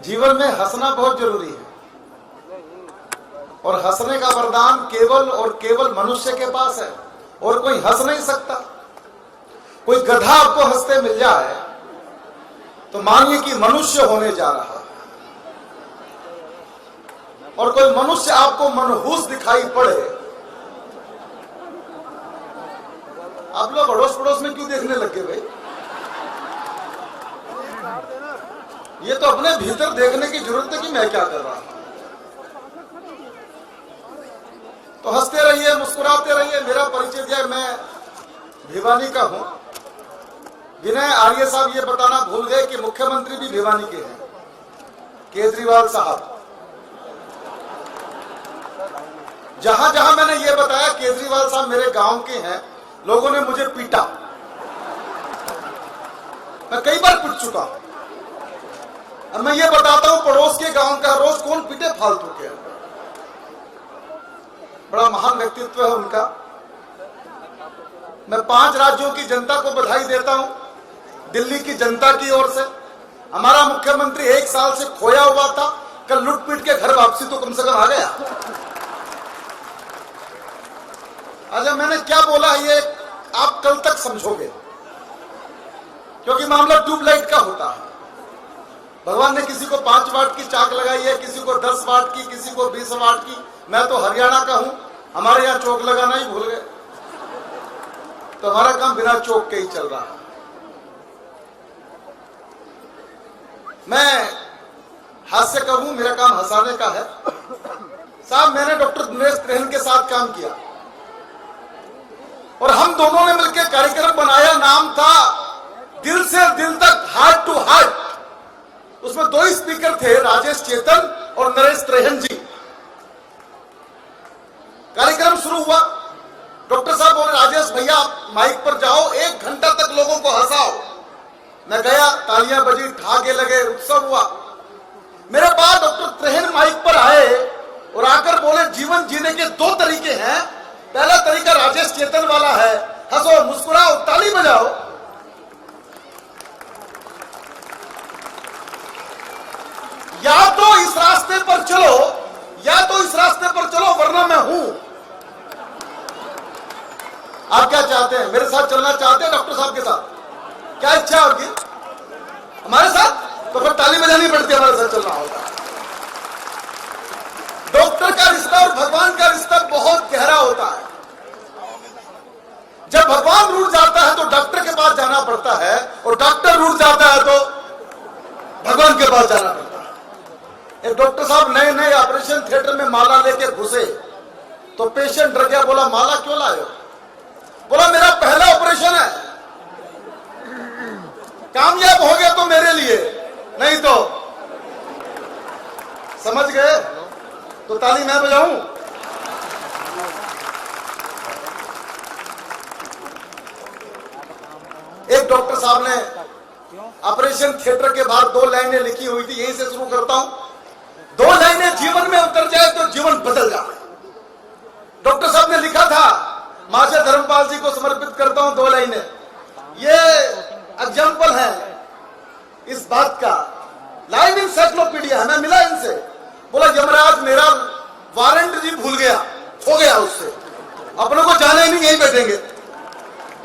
जीवन में हंसना बहुत जरूरी है और हंसने का वरदान केवल और केवल मनुष्य के पास है और कोई हंस नहीं सकता। कोई गधा आपको हंसते मिल जाए तो मानिए कि मनुष्य होने जा रहा है, और कोई मनुष्य आपको मनहूस दिखाई पड़े, आप लोग अड़ोस पड़ोस में क्यों देखने लगे भाई? ये तो अपने भीतर देखने की जरूरत है कि मैं क्या कर रहा हूं। तो हंसते रहिए, मुस्कुराते रहिए। मेरा परिचय दिया, मैं भिवानी का हूं। विनय आर्य साहब ये बताना भूल गए कि मुख्यमंत्री भी भिवानी के हैं, केजरीवाल साहब। जहां जहां मैंने ये बताया केजरीवाल साहब मेरे गांव के हैं, लोगों ने मुझे पीटा। मैं कई बार पिट चुका हूं। अब मैं ये बताता हूं पड़ोस के गांव का रोज कौन पीटे फालतू के। बड़ा महान व्यक्तित्व है उनका। मैं 5 राज्यों की जनता को बधाई देता हूं, दिल्ली की जनता की ओर से। हमारा मुख्यमंत्री 1 साल से खोया हुआ था, कल लूट पीट के घर वापसी तो कम से कम आ गया। अच्छा, मैंने क्या बोला ये आप कल तक समझोगे, क्योंकि मामला ट्यूबलाइट का होता है। भगवान ने किसी को 5 वाट की चाक लगाई है, किसी को 10 वाट की, किसी को 20 वाट की। मैं तो हरियाणा का हूं, हमारे यहां चौक लगाना ही भूल गए, तो हमारा काम बिना चौक के ही चल रहा है। मैं हास्य का हूं, मेरा काम हंसाने का है। साहब, मैंने डॉक्टर दिनेश त्रेहन के साथ काम किया और हम दोनों ने मिलकर कार्यक्रम बनाया, नाम था दिल से दिल तक, हार्ट टू हार्ट। उसमें 2 स्पीकर थे, राजेश चेतन और नरेश त्रेहन जी। कार्यक्रम शुरू हुआ, डॉक्टर साहब बोले राजेश भैया आप माइक पर जाओ, 1 घंटा तक लोगों को हंसाओ। मैं गया, तालियां बजी, ठाके लगे, उत्सव हुआ। मेरे बाद डॉक्टर त्रेहन माइक पर आए और आकर बोले जीवन जीने के 2 तरीके हैं। पहला तरीका राजेश चेतन वाला है, हंसो, मुस्कुराओ, ताली बजाओ। या तो इस रास्ते पर चलो, या तो इस रास्ते पर चलो, वरना मैं हूं। आप क्या चाहते हैं? मेरे साथ चलना चाहते हैं डॉक्टर साहब के साथ? क्या इच्छा है आपकी? हमारे साथ? तो फिर ताली बजानी पड़ती है, हमारे साथ चलना होगा। डॉक्टर का रिश्ता और भगवान का रिश्ता बहुत गहरा होता है। जब भगवान रूठ जाता है तो डॉक्टर के पास जाना पड़ता है, और डॉक्टर रूठ जाता है तो भगवान के पास जाना पड़ता है। एक डॉक्टर साहब नए नए ऑपरेशन थिएटर में माला लेके घुसे तो पेशेंट डर गया, बोला माला क्यों लाए हो? बोला मेरा पहला ऑपरेशन है, कामयाब हो गया तो मेरे लिए, नहीं तो। समझ गए? तो ताली मैं बजाऊं? एक डॉक्टर साहब ने ऑपरेशन थिएटर के बाहर 2 लाइनें लिखी हुई थी, यहीं से शुरू करता हूं। 2 लाइनें जीवन में उतर जाए तो जीवन बदल जाए। डॉक्टर साहब ने लिखा था, माशा धर्मपाल जी को समर्पित करता हूं 2 लाइनें। ये एग्जाम्पल है इस बात का, लाइव इंसाइक्लोपीडिया है। मैं मिला इनसे, बोला यमराज मेरा वारंट जी भूल गया, हो गया उससे, अपनों को जाने नहीं, यहीं बैठेंगे।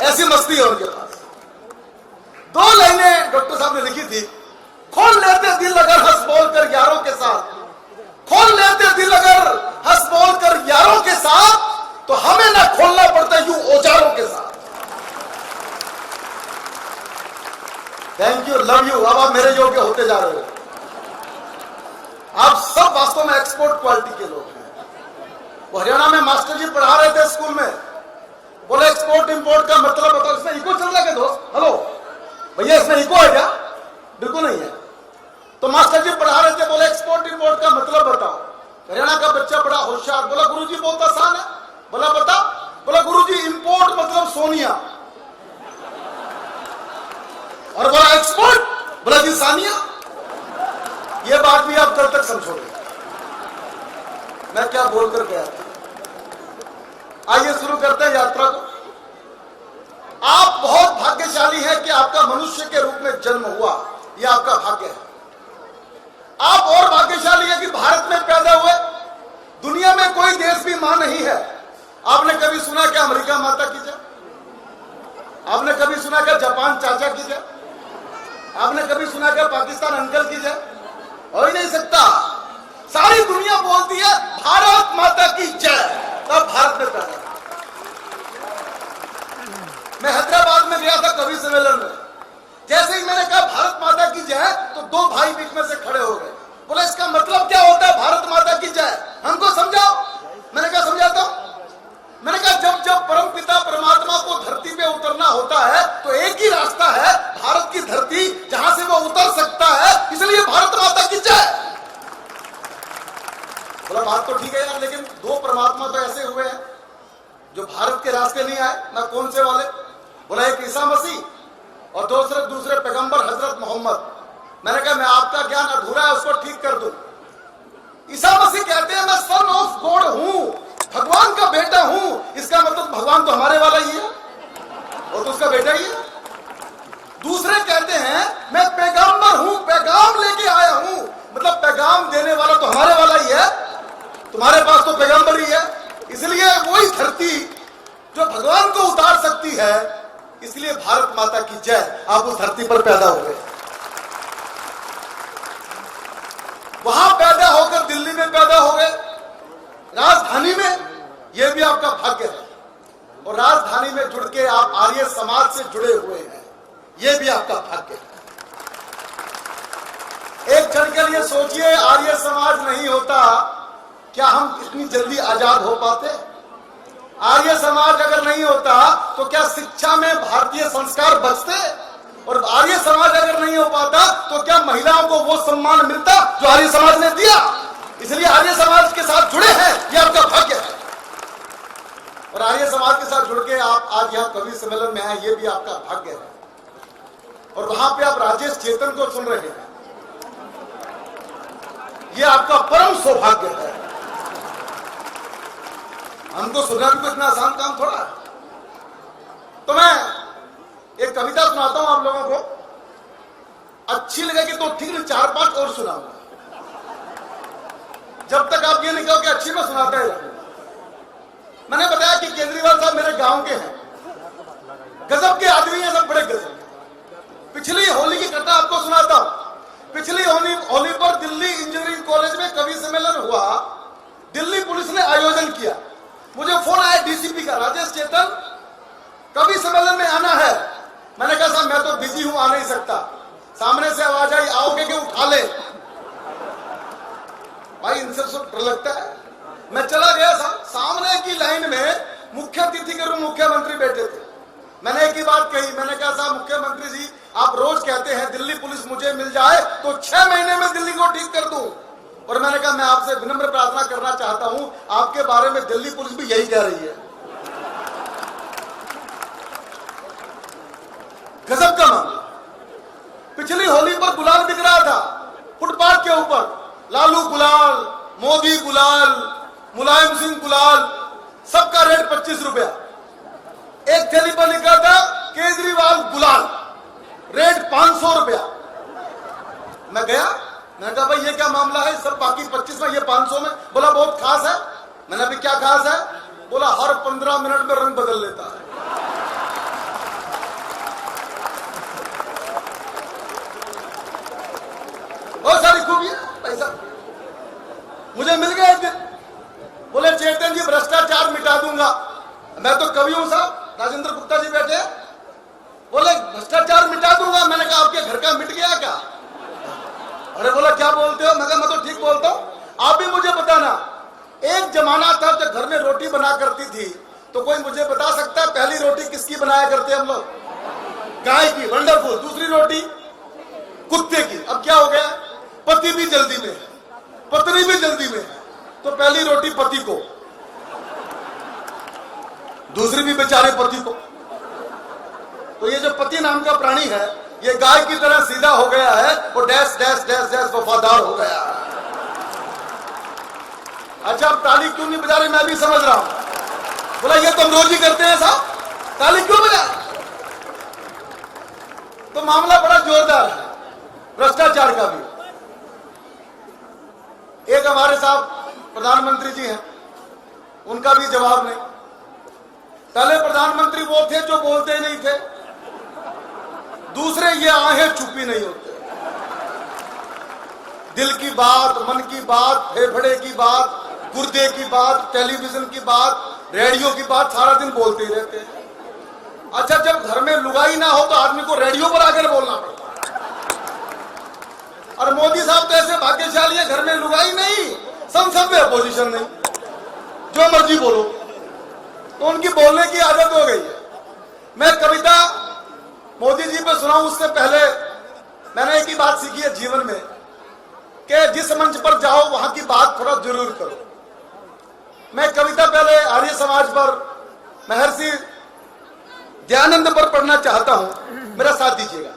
ऐसी मस्ती है उनके पास। 2 लाइनें डॉक्टर साहब ने लिखी थी, खोल लेते दिल अगर हंस बोल कर यारों के साथ, खोल लेते दिल अगर हंस बोल कर यारों के साथ, तो हमें ना खोलना पड़ता यूं औजारों के साथ। Thank you, love you. अब आप मेरे योग्य होते जा रहे हो। आप सब वास्तव में एक्सपोर्ट क्वालिटी के लोग हैं। वो हरियाणा में मास्टर जी पढ़ा रहे थे स्कूल में, बोले एक्सपोर्ट इंपोर्ट का मतलब बताओ। इसमें इको चल रहा है दोस्त? हेलो भैया, इसमें इको है क्या? बिल्कुल नहीं है। तो मास्टर जी पढ़ा रहे थे, बोले एक्सपोर्ट इंपोर्ट का मतलब बताओ। हरियाणा का बच्चा बड़ा होशियार, बोला गुरुजी बहुत आसान है। बोला बता? बोला गुरुजी इंपोर्ट मतलब सोनिया, और बोला एक्सपोर्ट? बोला जी सानिया। ये बात भी आप कल तक समझोगे। मैं क्या बोलकर गया था। आइए शुरू करते हैं यात्रा को। आप बहुत भाग्यशाली हैं कि आपका मनुष्य के रूप में जन्म हुआ, यह आपका भाग्य है। आप और भाग्यशाली है कि भारत में पैदा हुए। दुनिया में कोई देश भी मां नहीं है। आपने कभी सुना क्या अमेरिका माता की जय? आपने कभी सुना क्या जापान चाचा की जय? आपने कभी सुना क्या पाकिस्तान अंकल की जय? हो ही नहीं सकता। सारी दुनिया बोलती है भारत माता की जय, तब भारत में पैदा। मैं हैदराबाद में गया था कवि सम्मेलन में। जैसे ही मैंने कहा भारत माता की जय, तो दो भाई बीच में से खड़े हो गए। बोले इसका मतलब क्या होता है भारत माता की जय, हमको समझाओ। मैंने कहा समझाता हूं। मैंने कहा जब जब परमपिता परमात्मा को धरती पे उतरना होता है तो एक ही रास्ता है, भारत की धरती जहां से वो उतर सकता है, इसलिए भारत माता की जय। बोला बात तो ठीक है यार, लेकिन दो परमात्मा तो ऐसे हुए हैं जो भारत के रास्ते नहीं आए ना। कौन से वाले? बोला एक ईसा मसीह और दूसरे पैगंबर हजरत मोहम्मद। मैंने कहा मैं आपका ज्ञान अधूरा है, उसको ठीक कर दूं। ईसा मसीह कहते हैं मैं सन ऑफ गॉड हूं, भगवान का बेटा हूं। इसका मतलब भगवान तो हमारे वाला ही है, वो तो उसका बेटा ही है। दूसरे कहते हैं मैं पैगंबर हूं, पैगाम लेके आया हूं, मतलब पैगाम देने वाला तो हमारे वाला ही है, तुम्हारे पास तो पैगंबर ही है। इसलिए वही धरती जो भगवान को उतार सकती है, इसलिए भारत माता की जय। आप उस धरती पर पैदा हो गए, वहां पैदा होकर दिल्ली में पैदा हो गए, राजधानी में। यह भी आपका भाग्य है। और राजधानी में जुड़ के आप आर्य समाज से जुड़े हुए हैं, यह भी आपका भाग्य है। एक क्षण के लिए सोचिए, आर्य समाज नहीं होता क्या हम इतनी जल्दी आजाद हो पाते? आर्य समाज अगर नहीं होता तो क्या शिक्षा में भारतीय संस्कार बचते? और आर्य समाज अगर नहीं हो पाता तो क्या महिलाओं को वो सम्मान मिलता जो आर्य समाज ने दिया? इसलिए आर्य समाज के साथ जुड़े हैं, ये आपका भाग्य है। और आर्य समाज के साथ जुड़ के आप आज यहाँ कवि सम्मेलन में आए, ये भी आपका भाग्य है। और वहां पे आप राजेश चेतन को सुन रहे हैं, ये आपका परम सौभाग्य है। हमको सुनना भी इतना आसान काम थोड़ा है। तो मैं एक कविता सुनाता हूं आप लोगों को, अच्छी लगेगी तो ठीक है, 4-5 और सुनाऊंगा। जब तक आप ये नहीं कहो कि अच्छी में सुनाता है। मैंने बताया कि केजरीवाल साहब मेरे गांव के हैं, गजब के आदमी हैं, सब बड़े गजब। पिछली होली की घटना आपको सुनाता हूं। पिछली होली पर दिल्ली इंजीनियरिंग कॉलेज में कवि सम्मेलन हुआ। दिल्ली पुलिस ने आयोजन किया। मुझे फोन आया डीसीपी का, राजेश चेतन कवि सम्मेलन में आना है। मैंने कहा साहब मैं तो बिजी हूं, आ नहीं सकता। सामने से आवाज आई आओगे कि उठा ले। भाई इनसे सब डर लगता है। मैं चला गया, सामने की लाइन में मुख्य अतिथि के रूप मुख्यमंत्री बैठे थे। मैंने एक ही बात कही, मैंने कहा साहब मुख्यमंत्री जी आप रोज कहते हैं दिल्ली पुलिस मुझे मिल जाए तो 6 महीने में दिल्ली को ठीक कर दूं। और मैंने कहा मैं आपसे विनम्र प्रार्थना करना चाहता हूं, आपके बारे में दिल्ली पुलिस भी यही कह रही है। गजब का मामला। पिछली होली पर गुलाल बिक रहा था फुटपाथ के ऊपर, लालू गुलाल, मोदी गुलाल, मुलायम सिंह गुलाल, सबका रेट 25 रुपया। एक थैली पर लिखा था केजरीवाल गुलाल, रेट 500 रुपया। मैं गया, मैंने कहा भाई ये क्या मामला है, सब बाकी 25 में ये 500 में। बोला बहुत खास है। मैंने अभी क्या खास है? बोला हर 15 मिनट में रंग बदल लेता है। बहुत सारी खूबियां पैसा मुझे मिल गया एक दिन। बोले चेतन जी भ्रष्टाचार मिटा दूंगा। मैं तो कवि हूं साहब, राजेंद्र गुप्ता जी बैठे। बोले भ्रष्टाचार मिटा दूंगा। मैंने कहा आपके घर का मिट गया क्या? अरे बोला क्या बोलते हो? मैं तो ठीक बोलता हूं। आप भी मुझे बताना, एक जमाना था जब घर में रोटी बना करती थी, तो कोई मुझे बता सकता है पहली रोटी किसकी बनाया करते हम लोग? गाय की, वंडरफुल। दूसरी रोटी कुत्ते की। अब क्या हो गया? पति भी जल्दी में, पत्नी भी जल्दी में, तो पहली रोटी पति को, दूसरी भी बेचारे पति को। तो ये जो पति नाम का प्राणी है, ये गाय की तरह सीधा हो गया है, वो डैश डैश डैश डैश वफादार हो गया। अच्छा अब ताली क्यों नहीं बजा रहे? मैं भी समझ रहा हूं। बोला ये तो हम रोज ही करते हैं साहब, ताली क्यों बजा? तो मामला बड़ा जोरदार है भ्रष्टाचार का भी। एक हमारे साहब प्रधानमंत्री जी हैं, उनका भी जवाब नहीं। पहले प्रधानमंत्री वो थे जो बोलते नहीं थे, दूसरे ये आहें चुप्पी नहीं होते। दिल की बात, मन की बात, फेफड़े की बात, गुर्दे की बात, टेलीविजन की बात, रेडियो की बात सारा दिन बोलते ही रहते हैं। अच्छा, जब घर में लुगाई ना हो तो आदमी को रेडियो पर आकर बोलना पड़ता है। और मोदी साहब तो ऐसे भाग्यशाली है, घर में लुगाई नहीं, संसद में अपोजिशन नहीं, जो मर्जी बोलो, तो उनकी बोलने की आदत हो गई है। मैं कविता मोदी जी पे सुनाऊं उससे पहले मैंने एक ही बात सीखी है जीवन में कि जिस मंच पर जाओ वहां की बात थोड़ा जरूर करो। मैं कविता पहले आर्य समाज पर, महर्षि दयानंद पर पढ़ना चाहता हूं, मेरा साथ दीजिएगा।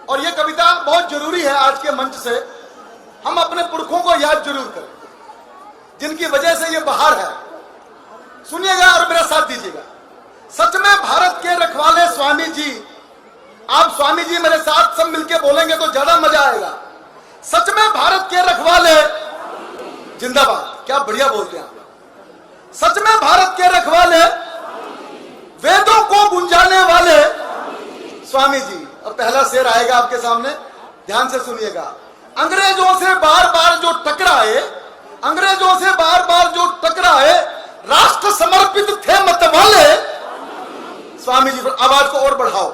और यह कविता बहुत जरूरी है, आज के मंच से हम अपने पुरखों को याद जरूर करें जिनकी वजह से यह बहार है। सुनिएगा और मेरा साथ दीजिएगा। सच में भारत के रखवाले स्वामी जी, आप स्वामी जी मेरे साथ सब मिलके बोलेंगे तो ज्यादा मजा आएगा। सच में भारत के रखवाले जिंदाबाद, क्या बढ़िया बोलते हैं आप। सच में भारत के रखवाले, वेदों को गुंजाने वाले स्वामी जी। और पहला शेर आएगा आपके सामने, ध्यान से सुनिएगा। अंग्रेजों से बार बार जो टकराए, अंग्रेजों से बार बार जो टकराए, राष्ट्र समर्पित थे मतवाले स्वामी जी। आवाज को और बढ़ाओ।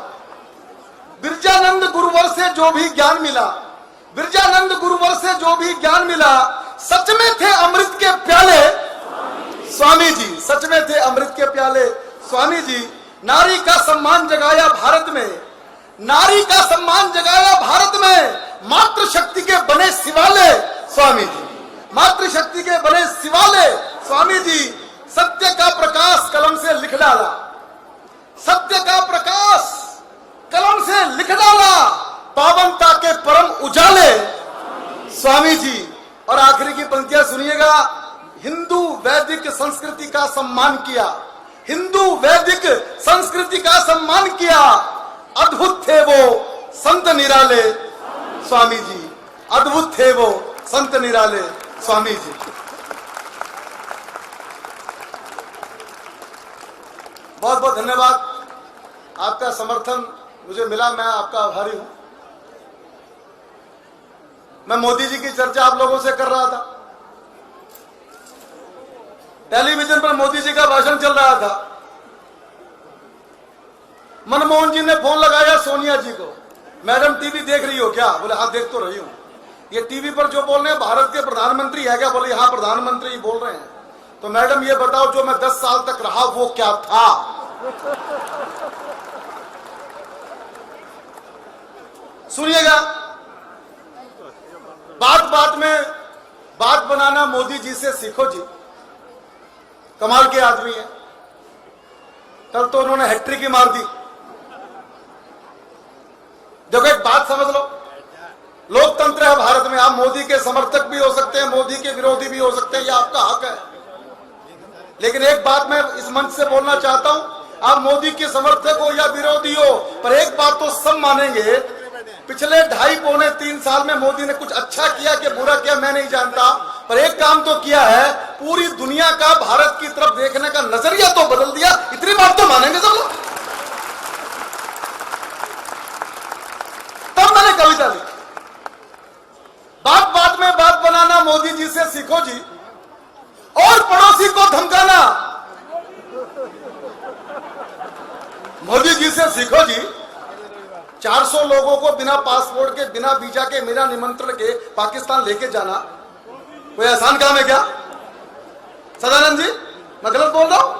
बिरजानंद गुरुवर से जो भी ज्ञान मिला, बिरजानंद गुरुवर से जो भी ज्ञान मिला, सच में थे अमृत के प्याले स्वामी जी। सच में थे अमृत के प्याले स्वामी जी। नारी का सम्मान जगाया भारत में, नारी का सम्मान जगाया भारत में, मातृशक्ति के बने शिवाले स्वामी जी। मातृशक्ति के बने शिवाले स्वामी जी। सत्य का प्रकाश कलम से लिख डाला, सत्य का प्रकाश कलम से लिख डाला, पावनता के परम उजाले स्वामी जी। और आखिरी की पंक्तियां सुनिएगा। हिंदू वैदिक संस्कृति का सम्मान किया, हिंदू वैदिक संस्कृति का सम्मान किया, अद्भुत थे वो संत निराले स्वामी जी। अद्भुत थे वो संत निराले स्वामी जी। बहुत बहुत धन्यवाद, आपका समर्थन मुझे मिला, मैं आपका आभारी हूं। मैं मोदी जी की चर्चा आप लोगों से कर रहा था, टेलीविजन पर मोदी जी का भाषण चल रहा था। मनमोहन जी ने फोन लगाया सोनिया जी को, मैडम टीवी देख रही हो क्या? बोले हाँ देख तो रही हूं। ये टीवी पर जो बोल रहे हैं भारत के प्रधानमंत्री है क्या? बोले हाँ प्रधानमंत्री बोल रहे हैं। तो मैडम ये बताओ जो मैं 10 साल तक रहा वो क्या था? सुनिएगा। बात बात में बात बनाना मोदी जी से सीखो जी, कमाल के आदमी है। कल तो उन्होंने हैट्रिक ही मार दी। देखो एक बात समझ लो, लोकतंत्र है भारत में, आप मोदी के समर्थक भी हो सकते हैं, मोदी के विरोधी भी हो सकते हैं, ये आपका हक है। लेकिन एक बात मैं इस मंच से बोलना चाहता हूं, आप मोदी के समर्थक हो या विरोधी हो, पर एक बात तो सब मानेंगे, पिछले 2.5-3 साल में मोदी ने कुछ अच्छा किया कि बुरा किया मैं नहीं जानता, पर एक काम तो किया है, पूरी दुनिया का भारत की तरफ देखने का नजरिया तो बदल दिया। इतनी बात तो मानेंगे सब लोग। तब मैंने कविता लिखी, बात बात में बात बनाना मोदी जी से सीखो जी, और पड़ोसी को धमकाना मोदी जी से सीखो जी। 400 लोगों को बिना पासपोर्ट के, बिना वीजा के, बिना निमंत्रण के पाकिस्तान लेके जाना कोई आसान काम है क्या? सदानंद जी मैं गलत बोल रहा हूं?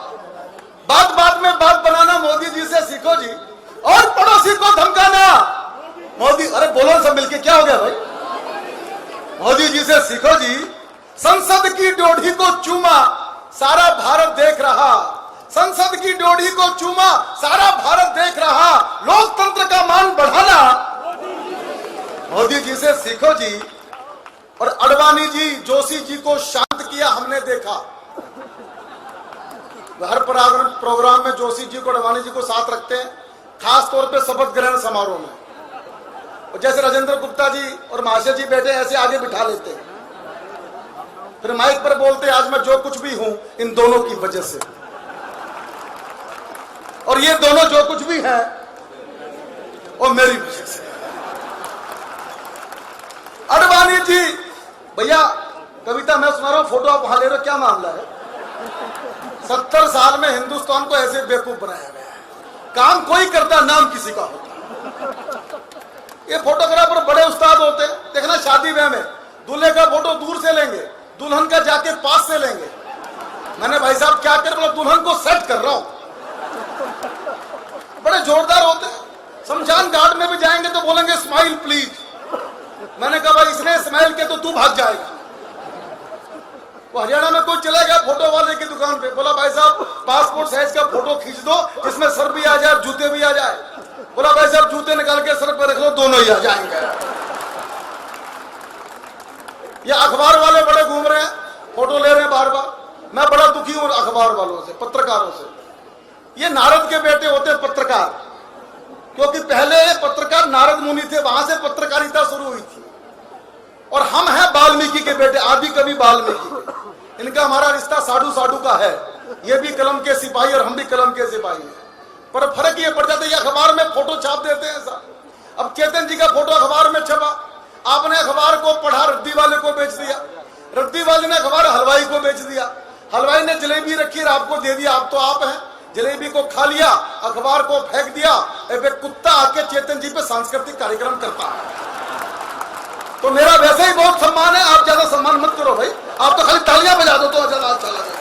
बात बात में बात बनाना मोदी जी से सीखो जी, और पड़ोसी को धमकाना मोदी। अरे बोलो सब मिलके, क्या हो गया भाई? मोदी जी से सीखो जी। संसद की ड्योढ़ी को चूमा सारा भारत देख रहा, संसद की ड्योढ़ी को चूमा सारा भारत देख रहा, लोकतंत्र का मान बढ़ाना मोदी जी से सीखो जी। और अडवाणी जी, जोशी जी को शांत किया हमने देखा। हर प्रोग्राम में जोशी जी को, अडवाणी जी को साथ रखते हैं, खास तौर पे शपथ ग्रहण समारोह में। और जैसे राजेंद्र गुप्ता जी और महाशय जी बैठे ऐसे आगे बिठा लेते हैं, फिर माइक पर बोलते आज मैं जो कुछ भी हूं इन दोनों की वजह से, और ये दोनों जो कुछ भी हैं वो मेरी वजह से। अडवाणी जी, भैया कविता मैं सुना रहा हूं, फोटो आप वहां ले रहे हो, क्या मामला है? 70 साल में हिंदुस्तान को ऐसे बेवकूफ बनाया गया है, काम कोई करता नाम किसी का होता। ये फोटोग्राफर बड़े उस्ताद होते हैं, देखना शादी ब्याह में दूल्हे का फोटो दूर से लेंगे, दुल्हन का जाके पास से लेंगे। मैंने भाई साहब क्या कर, बोला दुल्हन को सेट कर रहा हूं। बड़े जोरदार होते हैं, शमशान घाट में भी जाएंगे तो बोलेंगे स्माइल प्लीज। मैंने कहा भाई इसने स्माइल के तो तू भाग जाएगा। वो हरियाणा में कोई चला गया फोटो वाले की दुकान पे, बोला भाई साहब पासपोर्ट साइज का फोटो खींच दो जिसमें सर भी आ जाए जूते भी आ जाए। बोला भाई साहब जूते निकाल के सर पर रख लो, दोनों ही आ जाएंगे। ये अखबार वाले बड़े घूम रहे हैं, फोटो ले रहे हैं बार बार। मैं बड़ा दुखी हूं अखबार वालों से, पत्रकारों से। ये नारद के बेटे होते हैं पत्रकार, क्योंकि पहले पत्रकार नारद मुनि थे, वहां से पत्रकारिता शुरू हुई थी। और हम हैं वाल्मीकि के बेटे, आदि कवि वाल्मीकि। इनका हमारा रिश्ता साधु साधु का है, ये भी कलम के सिपाही और हम भी कलम के सिपाही हैं। पर फर्क ये पड़ जाता है, अखबार में फोटो छाप देते हैं साहब। अब चेतन जी का फोटो अखबार में छपा, आपने अखबार को पढ़ा, रद्दी वाले को बेच दिया, रद्दी वाले ने अखबार हलवाई को बेच दिया, हलवाई ने जलेबी रखी और आपको दे दिया, आप तो आप हैं, जलेबी को खा लिया, अखबार को फेंक दिया। एक कुत्ता आके चेतन जी पे सांस्कृतिक कार्यक्रम करता है, तो मेरा वैसे ही बहुत सम्मान है, आप ज्यादा सम्मान मत करो भाई, आप तो खाली तालियां बजा दो तो ज्यादा अच्छा लगेगा।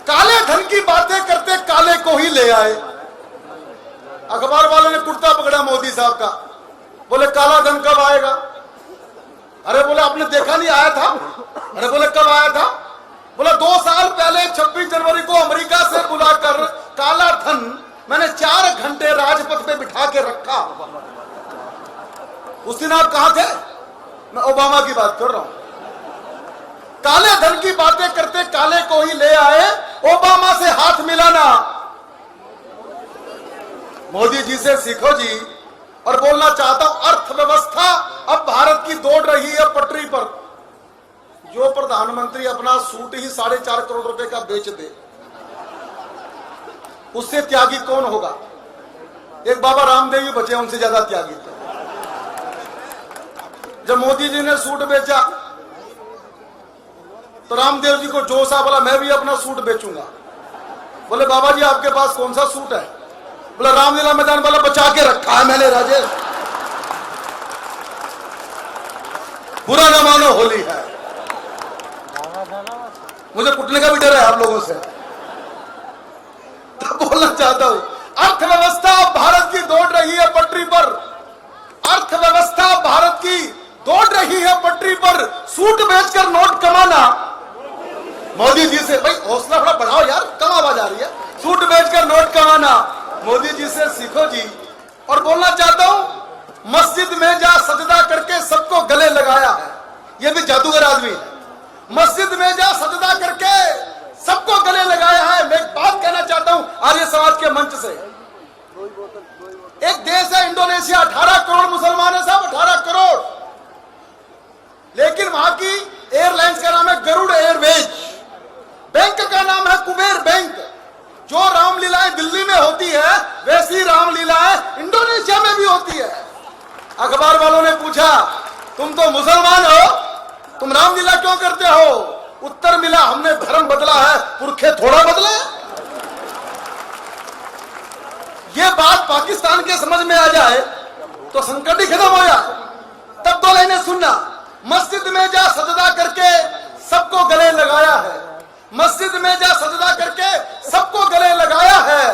काले धन की बातें करते काले को ही ले आए। अखबार वाले ने कुर्ता पकड़ा मोदी साहब का, बोले काला धन कब आएगा? अरे बोले आपने देखा नहीं आया था? अरे बोले कब आया था? बोला 2 साल पहले 26 जनवरी को अमेरिका से बुलाकर काला धन मैंने 4 घंटे राजपथ पे बिठा के रखा। उस दिन आप कहां थे? मैं ओबामा की बात कर रहा हूं। काले धन की बातें करते काले को ही ले आए, ओबामा से हाथ मिलाना। मोदी जी से सीखो जी। और बोलना चाहता हूं, अर्थव्यवस्था अब भारत की दौड़ रही है पटरी पर। जो प्रधानमंत्री अपना सूट ही 4.5 करोड़ रुपए का बेच दे, उससे त्यागी कौन होगा? एक बाबा रामदेव ही बचे, उनसे ज्यादा त्यागी थे। जब मोदी जी ने सूट बेचा तो रामदेव जी को जोश आ, बोला मैं भी अपना सूट बेचूंगा। बोले बाबा जी आपके पास कौन सा सूट है? बोला रामलीला मैदान वाला बचा के रखा है मैंने राजेश, बुरा न मानो होली है। मुझे कुटने का भी डर है आप लोगों से। तो बोलना चाहता हूं, अर्थव्यवस्था भारत की दौड़ रही है पटरी पर, अर्थव्यवस्था भारत की दौड़ रही है पटरी पर। सूट बेचकर नोट कमाना, मोदी जी से भाई हौसला थोड़ा बढ़ाओ यार, कम आवाज आ रही है। सूट बेचकर नोट कमाना, मोदी जी से सीखो जी। और बोलना चाहता हूं, मस्जिद में जा सजदा करके सबको गले लगाया है, यह भी जादूगर आदमी है। मस्जिद में जा सजदा करके सबको गले लगाया है। मैं एक बात कहना चाहता हूं आर्य समाज के मंच से। एक देश है इंडोनेशिया, 18 करोड़ मुसलमान है साहब, 18 करोड़। लेकिन वहां की एयरलाइंस का नाम है गरुड़ एयरवेज, बैंक का नाम है कुबेर बैंक। जो रामलीलाएं दिल्ली में होती है वैसी रामलीलाएं इंडोनेशिया में भी होती है। अखबार वालों ने पूछा तुम तो मुसलमान हो, तुम रामलीला क्यों करते हो? उत्तर मिला हमने धर्म बदला है, पुरखे थोड़ा बदले। ये बात पाकिस्तान के समझ में आ जाए तो संकट ही खत्म हो जाए। तब 2 लाइनें सुनना, मस्जिद में जा सजदा करके सबको गले लगाया है, मस्जिद में जा सजदा करके सबको गले लगाया है।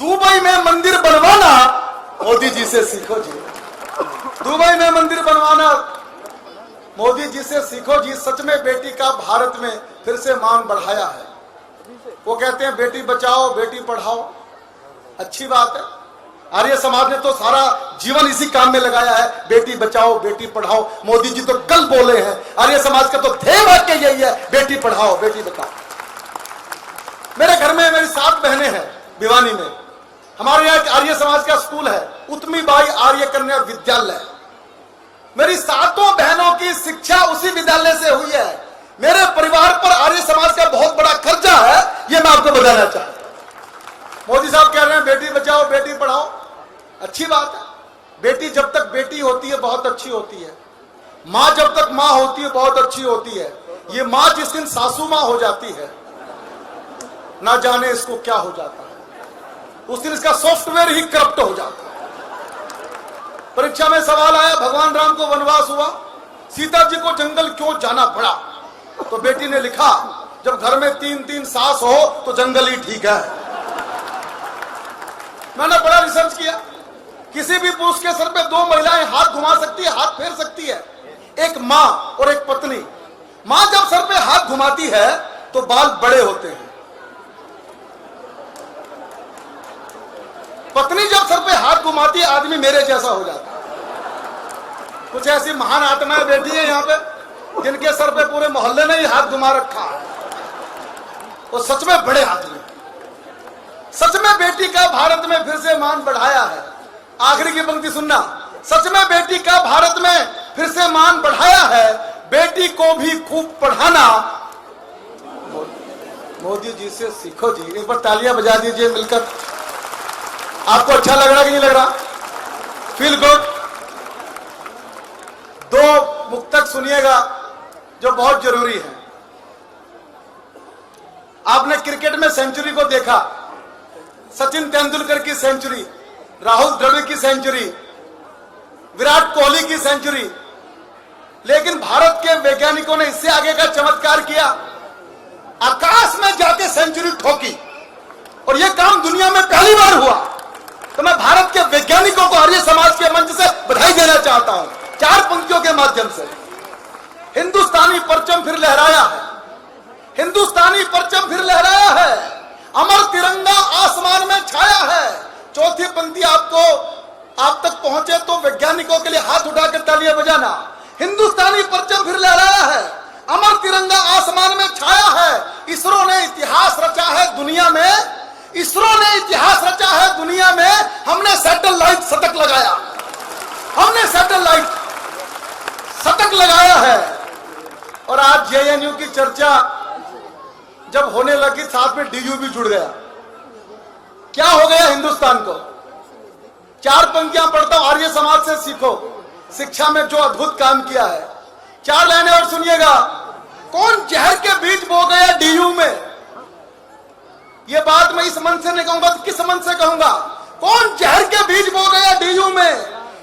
दुबई में मंदिर बनवाना, मोदी जी से सीखो जी। दुबई में मंदिर बनवाना, मोदी जी से सीखो जी। सच में बेटी का भारत में फिर से मान बढ़ाया है। वो कहते हैं बेटी बचाओ बेटी पढ़ाओ, अच्छी बात है। आर्य समाज ने तो सारा जीवन इसी काम में लगाया है, बेटी बचाओ बेटी पढ़ाओ। मोदी जी तो कल बोले हैं, आर्य समाज का तो ध्येय वाक्य यही है, बेटी पढ़ाओ बेटी बचाओ। मेरे घर में मेरी 7 बहनें हैं भिवानी में। हमारे यहाँ एक आर्य समाज का स्कूल है, उत्तमी बाई आर्य कन्या विद्यालय। मेरी 7 बहनों की शिक्षा उसी विद्यालय से हुई है। मेरे परिवार पर आर्य समाज का बहुत बड़ा खर्चा है, यह मैं आपको बताना चाहता हूं। मोदी साहब कह रहे हैं बेटी बचाओ बेटी पढ़ाओ, अच्छी बात है। बेटी जब तक बेटी होती है बहुत अच्छी होती है, मां जब तक मां होती है बहुत अच्छी होती है। ये मां जिस दिन सासू मां हो जाती है, ना जाने इसको क्या हो जाता है, उस दिन इसका सॉफ्टवेयर ही करप्ट हो जाता है। परीक्षा में सवाल आया, भगवान राम को वनवास हुआ, सीता जी को जंगल क्यों जाना पड़ा? तो बेटी ने लिखा, जब घर में 3-3 सास हो तो जंगल ही ठीक है। मैंने बड़ा रिसर्च किया, किसी भी पुरुष के सर पे 2 महिलाएं हाथ घुमा सकती है, हाथ फेर सकती है, एक मां और एक पत्नी। मां जब सर पे हाथ घुमाती है तो बाल बड़े होते हैं, पत्नी जब सर पे हाथ घुमाती है आदमी मेरे जैसा हो जाता है। कुछ ऐसी महान आत्माएं बैठी है यहां पे जिनके सर पे पूरे मोहल्ले ने ही हाथ घुमा रखा है, वो सच में बड़े आदमी। सच में बेटी का भारत में फिर से मान बढ़ाया है। आखिरी की पंक्ति सुनना, सच में बेटी का भारत में फिर से मान बढ़ाया है, बेटी को भी खूब पढ़ाना। मोदी जी से सीखो जी, एक बार तालियां बजा दीजिए मिलकर। आपको अच्छा लग रहा कि नहीं लग रहा? Feel good. 2 मुक्तक सुनिएगा जो बहुत जरूरी है। आपने क्रिकेट में सेंचुरी को देखा, सचिन तेंदुलकर की सेंचुरी, राहुल द्रविड़ की सेंचुरी, विराट कोहली की सेंचुरी, लेकिन भारत के वैज्ञानिकों ने इससे आगे का चमत्कार किया, आकाश में जाके सेंचुरी ठोकी, और यह काम दुनिया में पहली बार हुआ। तो मैं भारत के वैज्ञानिकों को आर्य समाज के मंच से बधाई देना चाहता हूं, 4 पंक्तियों के माध्यम से। हिंदुस्तानी परचम फिर लहराया है, हिंदुस्तानी परचम फिर लहराया है, अमर तिरंगा आसमान में छाया है। 4थी पंक्ति आप तक पहुंचे तो वैज्ञानिकों के लिए हाथ उठाकर तालियां बजाना। हिंदुस्तानी परचम फिर लहराया है, अमर तिरंगा आसमान में छाया है। इसरो ने इतिहास रचा है दुनिया में, इसरो ने इतिहास रचा है दुनिया में। हमने सैटेलाइट शतक लगाया, हमने सैटेलाइट शतक लगाया है। और आज जेएनयू की चर्चा जब होने लगी, साथ में डीयू भी जुड़ गया। क्या हो गया हिंदुस्तान को? 4 पंक्तियां पढ़ता हूं, आर्य समाज से सीखो, शिक्षा में जो अद्भुत काम किया है। 4 लाइनें और सुनिएगा। कौन जहर के बीज बो गया डीयू में? यह बात मैं इस मन से नहीं कहूंगा तो किस मन से कहूंगा? कौन जहर के बीज बो गया डीयू में?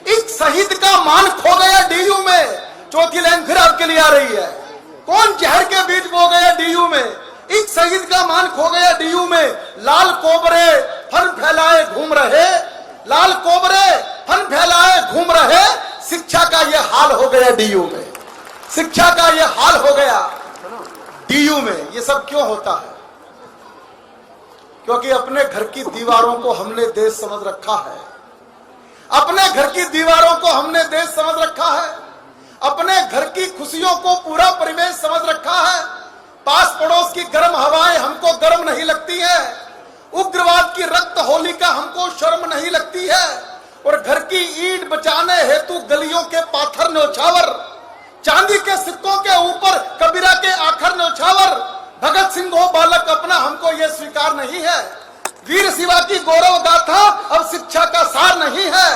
एक शहीद का मान खो गया डीयू में। 4थी लाइन फिर आपके लिए आ रही है। कौन जहर के बीज बो गया डीयू में? एक शहीद का मान खो गया डीयू में। लाल कोबरे फन फैलाए घूम रहे, लाल कोबरे फन फैलाए घूम रहे, शिक्षा का यह हाल हो गया डीयू में, शिक्षा का यह हाल हो गया डीयू में। यह सब क्यों होता है? क्योंकि अपने घर की दीवारों को हमने देश समझ रखा है, अपने घर की दीवारों को हमने देश समझ रखा है, अपने घर की खुशियों को पूरा परिवेश समझ रखा है। पास पड़ोस की गर्म हवाएं हमको गर्म नहीं लगती है, उग्रवाद की रक्त होली का हमको शर्म नहीं लगती है, और घर की ईंट बचाने हेतु गलियों के पाथर न्यौछावर, चांदी के सिक्कों के ऊपर कबीरा के आखर न्यौछावर, भगत सिंह हो बालक अपना हमको यह स्वीकार नहीं है। वीर शिवा की गौरव गाथा अब शिक्षा का सार नहीं है।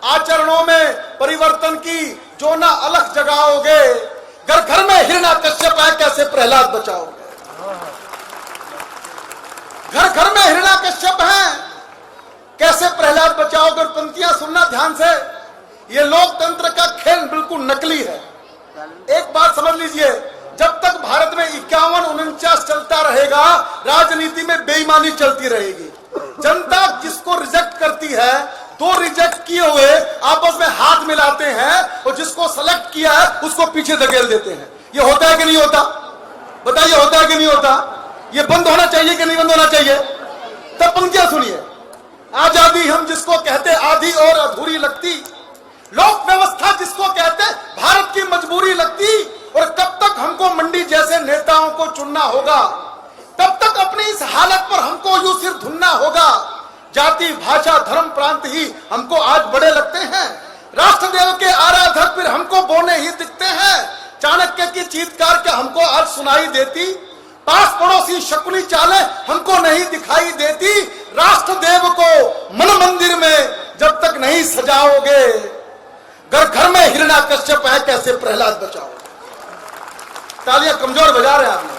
आचरणों में परिवर्तन की जो ना अलख जगाओगे, घर घर में हिरण्यकश्यप है कैसे प्रहलाद बचाओगे? घर घर में हिरण्यकश्यप है कैसे प्रहलाद बचाओगे? पंक्तियां सुनना ध्यान से, ये लोकतंत्र का खेल बिल्कुल नकली है। एक बात समझ लीजिए, जब तक भारत में 51-49 चलता रहेगा, राजनीति में बेईमानी चलती रहेगी। जनता जिसको रिजेक्ट करती है, 2 रिजेक्ट किए हुए आपस में हाथ मिलाते हैं, और जिसको सेलेक्ट किया है उसको पीछे धकेल देते हैं। ये होता है कि नहीं होता? बताइए, होता है कि नहीं होता? ये बंद होना चाहिए कि नहीं बंद होना चाहिए? तब पंक्तियां सुनिए। आजादी हम जिसको कहते आधी और अधूरी लगती, लोक व्यवस्था जिसको कहते भारत की मजबूरी लगती, और कब तक हमको मंडी जैसे नेताओं को चुनना होगा, तब तक अपनी इस हालत पर हमको यूं सिर धुनना होगा। जाति भाषा धर्म प्रांत ही हमको आज बड़े लगते हैं। राष्ट्रदेव के आराधक फिर हमको बोने ही दिखते हैं। चाणक्य की चीत्कार क्या हमको आज सुनाई देती? पास पड़ोसी शकुनी चालें हमको नहीं दिखाई देती। राष्ट्रदेव को मन मंदिर में जब तक नहीं सजाओगे, घर घर में हिरण्याकश्यप है, कैसे प्रहलाद बचाओ। तालियां कमजोर बजा रहे हैं आप लोग।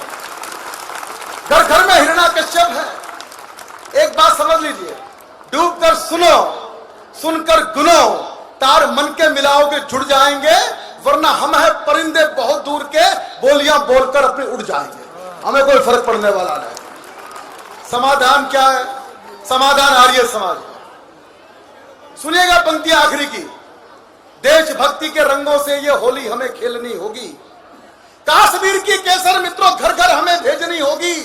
घर घर में हिरण्याकश्यप है। एक बात समझ लीजिए, डूबकर सुनो, सुनकर गुनो, तार मन के मिलाओगे जुड़ जाएंगे, वरना हम है परिंदे बहुत दूर के, बोलियां बोलकर अपने उड़ जाएंगे, हमें कोई फर्क पड़ने वाला नहीं। समाधान क्या है? समाधान आर्य समाज। सुनिएगा पंक्ति आखिरी की, देशभक्ति के रंगों से ये होली हमें खेलनी होगी। काश्मीर की केसर मित्रों घर घर हमें भेजनी होगी।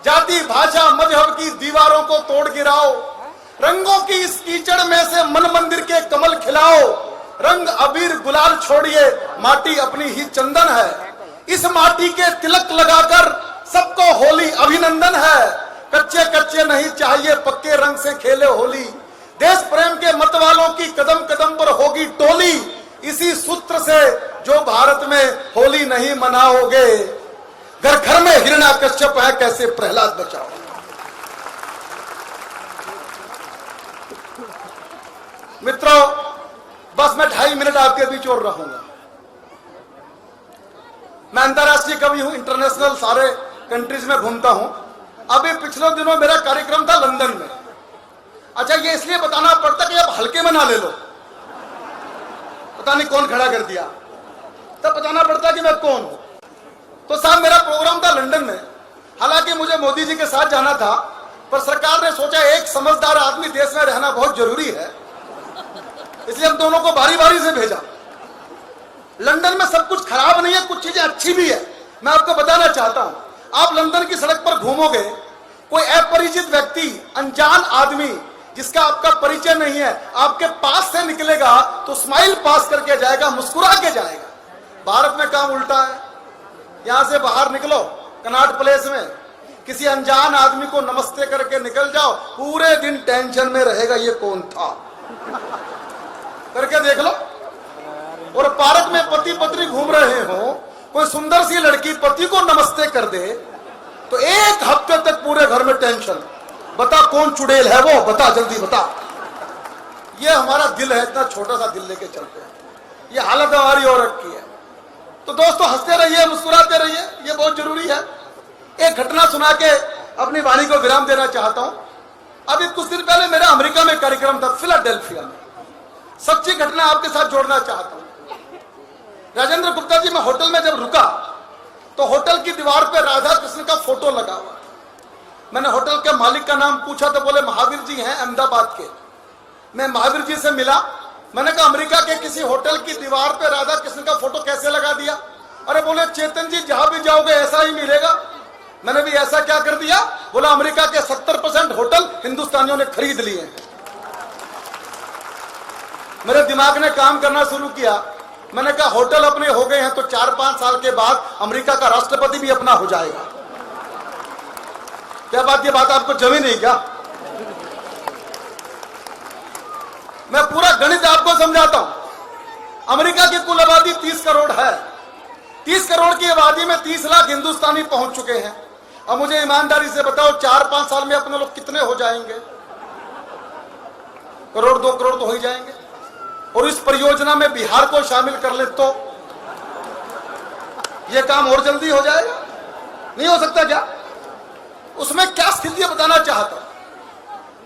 जाति भाषा मजहब की दीवारों को तोड़ गिराओ, रंगों की इस कीचड़ में से मन मंदिर के कमल खिलाओ। रंग अबीर गुलाल छोड़िए, माटी अपनी ही चंदन है। इस माटी के तिलक लगाकर सबको होली अभिनंदन है। कच्चे कच्चे नहीं चाहिए, पक्के रंग से खेले होली। देश प्रेम के मत वालों की कदम कदम पर होगी टोली। इसी सूत्र से जो भारत में होली नहीं मनाओगे, घर घर में हिरण्याकश्यप है, कैसे प्रहलाद बचाओ। मित्रों, बस मैं 2.5 मिनट आपके बीच और रहूंगा। मैं अंतरराष्ट्रीय कवि हूं, इंटरनेशनल सारे कंट्रीज में घूमता हूं। अभी पिछले दिनों मेरा कार्यक्रम था लंदन में। अच्छा, ये इसलिए बताना पड़ता कि आप हल्के में ना ले लो, पता नहीं कौन खड़ा कर दिया, तब बताना पड़ता कि मैं कौन हूं। तो साहब मेरा प्रोग्राम था लंदन में। हालांकि मुझे मोदी जी के साथ जाना था, पर सरकार ने सोचा एक समझदार आदमी देश में रहना बहुत जरूरी है, इसलिए हम दोनों को बारी बारी से भेजा। लंदन में सब कुछ खराब नहीं है, कुछ चीजें अच्छी भी है। मैं आपको बताना चाहता हूं, आप लंदन की सड़क पर घूमोगे, कोई अपरिचित व्यक्ति, अनजान आदमी जिसका आपका परिचय नहीं है, आपके पास से निकलेगा तो स्माइल पास करके जाएगा, मुस्कुरा के जाएगा। भारत में काम उल्टा है। यहां से बाहर निकलो कनॉट प्लेस में, किसी अनजान आदमी को नमस्ते करके निकल जाओ, पूरे दिन टेंशन में रहेगा ये कौन था करके देख लो। और पार्क में पति पत्नी घूम रहे हो, कोई सुंदर सी लड़की पति को नमस्ते कर दे तो 1 हफ्ते तक पूरे घर में टेंशन। बता कौन चुड़ैल है वो, बता जल्दी बता। ये हमारा दिल है, इतना छोटा सा दिल लेके चलते हैं। ये हालत हमारी और रखी है। तो दोस्तों, हंसते रहिए, मुस्कुराते रहिए, ये बहुत जरूरी है। एक घटना सुना के अपनी वाणी को विराम देना चाहता हूं। अभी कुछ दिन पहले मेरा अमेरिका में कार्यक्रम था, फिलाडेल्फिया में। सच्ची घटना आपके साथ जोड़ना चाहता हूं। राजेंद्र गुप्ता जी, मैं होटल में जब रुका तो होटल की दीवार पे राधा कृष्ण का फोटो लगा हुआ। मैंने होटल के मालिक का नाम पूछा तो बोले महावीर जी हैं अहमदाबाद के। मैं महावीर जी से मिला, मैंने कहा अमेरिका के किसी होटल की दीवार पे राधा कृष्ण का फोटो कैसे लगा दिया? अरे बोले चेतन जी, जहां भी जाओगे ऐसा ही मिलेगा। मैंने भी ऐसा क्या कर दिया? बोला अमेरिका के 70% होटल हिंदुस्तानियों ने खरीद लिए हैं। मेरे दिमाग ने काम करना शुरू किया। मैंने कहा होटल अपने हो गए हैं तो 4-5 साल के बाद अमेरिका का राष्ट्रपति भी अपना हो जाएगा। क्या बात, ये बात आपको जमी नहीं क्या? मैं पूरा गणित आपको समझाता हूं। अमेरिका की कुल आबादी 30 करोड़ है। 30 करोड़ की आबादी में 30 लाख हिंदुस्तानी पहुंच चुके हैं। अब मुझे ईमानदारी से बताओ, 4-5 साल में अपने लोग कितने हो जाएंगे? करोड़ 2 करोड़ तो हो ही जाएंगे। और इस परियोजना में बिहार को शामिल कर ले तो यह काम और जल्दी हो जाएगा। नहीं हो सकता क्या? उसमें क्या स्थिति बताना चाहता हूं।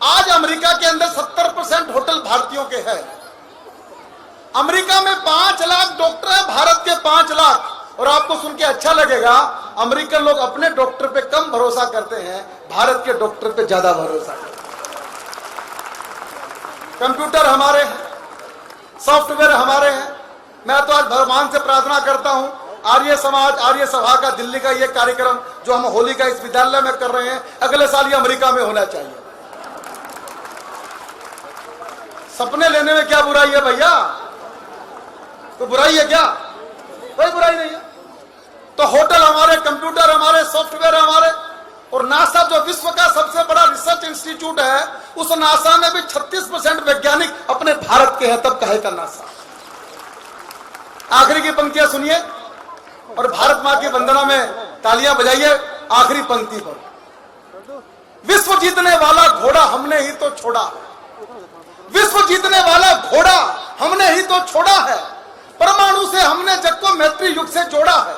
आज अमेरिका के अंदर 70% होटल भारतीयों के हैं। अमेरिका में 5 लाख डॉक्टर है, भारत के 5 लाख। और आपको सुन के अच्छा लगेगा, अमेरिकन लोग अपने डॉक्टर पे कम भरोसा करते हैं, भारत के डॉक्टर पे ज्यादा भरोसा करते हैं। कंप्यूटर हमारे हैं, सॉफ्टवेयर हमारे हैं। मैं तो आज भगवान से प्रार्थना करता हूं, आर्य समाज, आर्य सभा का दिल्ली का ये कार्यक्रम जो हम होली का इस विद्यालय में कर रहे हैं, अगले साल ये अमेरिका में होना चाहिए। सपने लेने में क्या बुराई है भैया? तो बुराई है क्या? कोई बुराई नहीं है। तो होटल हमारे, कंप्यूटर हमारे, सॉफ्टवेयर हमारे, और नासा जो विश्व का सबसे बड़ा रिसर्च इंस्टीट्यूट है, उस नासा में भी 36% वैज्ञानिक अपने भारत के हैं, तब कहे का नासा। आखिरी की पंक्तियां सुनिए और भारत मां की वंदना में तालियां बजाइए। आखिरी पंक्ति पर, विश्व जीतने वाला घोड़ा हमने ही तो छोड़ा है, विश्व जीतने वाला घोड़ा हमने ही तो छोड़ा है, परमाणु से हमने जग को मैत्री युग से जोड़ा है,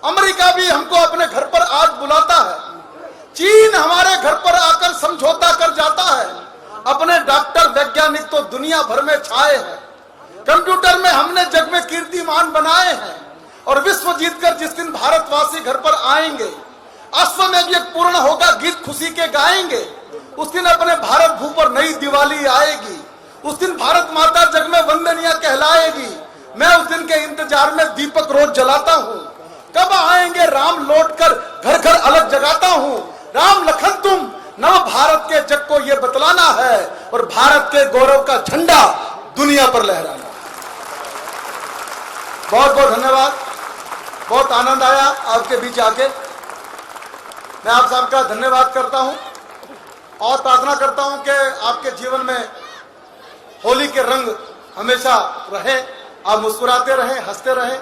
अमेरिका भी हमको अपने घर पर आज बुलाता है, चीन हमारे घर पर आकर समझौता कर जाता है, अपने डॉक्टर वैज्ञानिक तो दुनिया भर में छाए हैं, कंप्यूटर में हमने जग में कीर्तिमान बनाए हैं, और विश्व जीतकर जिस दिन भारतवासी घर पर आएंगे, अश्वमेध यज्ञ पूर्ण होगा, गीत खुशी के गाएंगे, उस दिन अपने भारत भू पर नई दिवाली आएगी, उस दिन भारत माता जग में वंदनीय कहलाएगी। मैं उस दिन के इंतजार में दीपक रोज जलाता हूँ, कब आएंगे राम लौटकर घर घर अलग जगाता हूँ, राम लखन तुम नव भारत के जग को ये बतलाना है, और भारत के गौरव का झंडा दुनिया पर लहराना। बहुत बहुत धन्यवाद, बहुत आनंद आया आपके बीच आके। मैं आप सबका धन्यवाद करता हूं और प्रार्थना करता हूं कि आपके जीवन में होली के रंग हमेशा रहे, आप मुस्कुराते रहें, हंसते रहें।